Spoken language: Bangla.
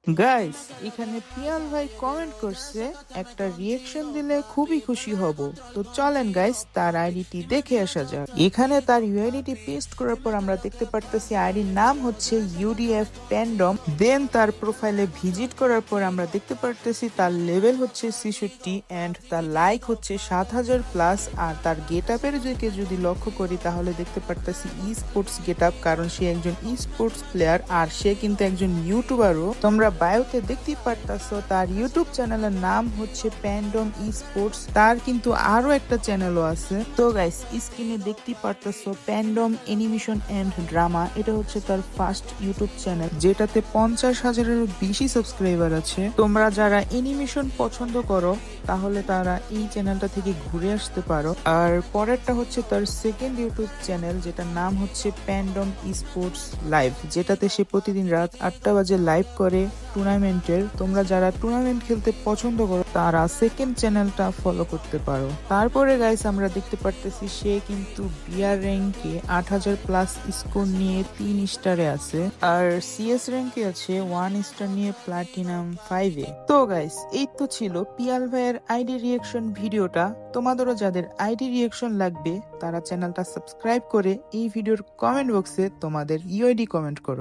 গাইস, এখানে পিয়াল ভাই কমেন্ট করছে একটা রিয়েকশন দিলে খুবই খুশি হব। তো চলেন গাইস তার আইডিটি দেখে আসা যাক। এখানে তার ইউআইডিটি পেস্ট করার পর আমরা দেখতে পারতেছি আইডির নাম হচ্ছে ইউডিএফ প্যান্ডম। দেন তার প্রোফাইলে ভিজিট করার পর আমরা দেখতে পারতেছি তার লেভেল হচ্ছে 66 এন্ড তার লাইক হচ্ছে 7000 প্লাস। আর তার গেট আপের দিকে যদি লক্ষ্য করি তাহলে দেখতে পারতেছি ই স্পোর্টস গেট আপ, কারণ সে একজন ই স্পোর্টস প্লেয়ার আর সে কিন্তু একজন ইউটিউবারও। তোমরা বায়োতে দেখতেই পারতাছো তার ইউটিউব চ্যানেলের নাম হচ্ছে প্যান্ডম ই স্পোর্টস। তার কিন্তু আরো একটা চ্যানেলও আছে। তো গাইস, স্ক্রিনে দেখতেই পারতাছো প্যান্ডম অ্যানিমেশন এন্ড ড্রামা, এটা হচ্ছে তার ফার্স্ট ইউটিউব চ্যানেল যেটাতে 50,000-এরও বেশি সাবস্ক্রাইবার আছে। তোমরা যারা অ্যানিমেশন পছন্দ করো তাহলে তারা এই চ্যানেলটা থেকে ঘুরে আসতে পারো। আর পরেরটা হচ্ছে তার সেকেন্ড ইউটিউব চ্যানেল যেটার নাম হচ্ছে প্যান্ডম ই স্পোর্টস লাইভ, যেটাতে সে প্রতিদিন রাত 8টা বাজে লাইভ করে টুর্নামেন্টের। তোমরা যারা টুর্নামেন্ট খেলতে পছন্দ করো তারা সেকেন্ড চ্যানেলটা ফলো করতে পারো। তারপরে গাইস আমরা দেখতে পারতেছি সে কিন্তু বিআর র্যাঙ্কে 8000 প্লাস স্কোর নিয়ে 3 স্টারে আছে, আর সিএস র্যাঙ্কে আছে 1 স্টার নিয়ে প্লাটিনাম 5-এ। তো গাইস, এই তো ছিল পিয়াল ভাইয়ের আইডি রিয়েকশন ভিডিওটা। তোমাদেরও যাদের আইডি রিয়েকশন লাগবে তারা চ্যানেলটা সাবস্ক্রাইব করে এই ভিডিওর কমেন্ট বক্সে তোমাদের ইউআইডি কমেন্ট করো।